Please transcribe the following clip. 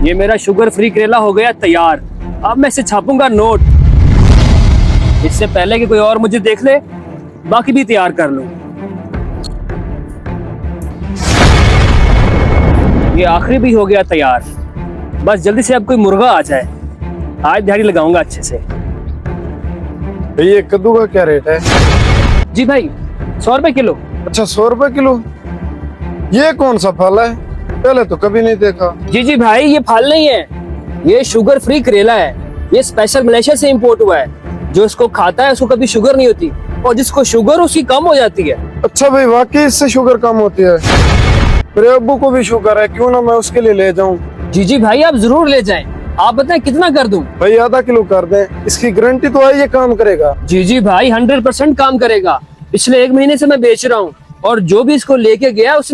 ये मेरा sugar free करेला हो गया तैयार। अब मैं इसे छापूंगा नोट। इससे पहले कि कोई और मुझे देख ले, बाकी भी तैयार कर लूं। ये आखिरी भी हो गया तैयार। बस जल्दी से अब कोई मुर्गा आ जाए। आज दिहाड़ी लगाऊंगा अच्छे से। ये कद्दू का क्या रेट है? जी भाई, 100 रुपए किलो। अच्छा, 100 रुपए किलो। ये कौन सा फल है? पहले तो कभी नहीं देखा। जी भाई, ये फल नहीं है, ये शुगर फ्री करेला है। ये स्पेशल मलेशिया से इंपोर्ट हुआ है। जो इसको खाता है उसको कभी शुगर नहीं होती, और जिसको शुगर उसकी कम हो जाती है। अच्छा भाई, वाकई इससे शुगर कम होती है। मेरे अब्बू को भी शुगर है, क्यों ना मैं उसके लिए ले जाऊं। जी भाई, आप जरूर ले जाएं। आप बताएं कितना कर दूं? भाई आधा किलो कर दें, इसकी गारंटी तो है ये काम करेगा। जी भाई, 100% काम करेगा। पिछले 1 महीने से मैं बेच रहा हूँ, और जो भी इसको लेके गया उसने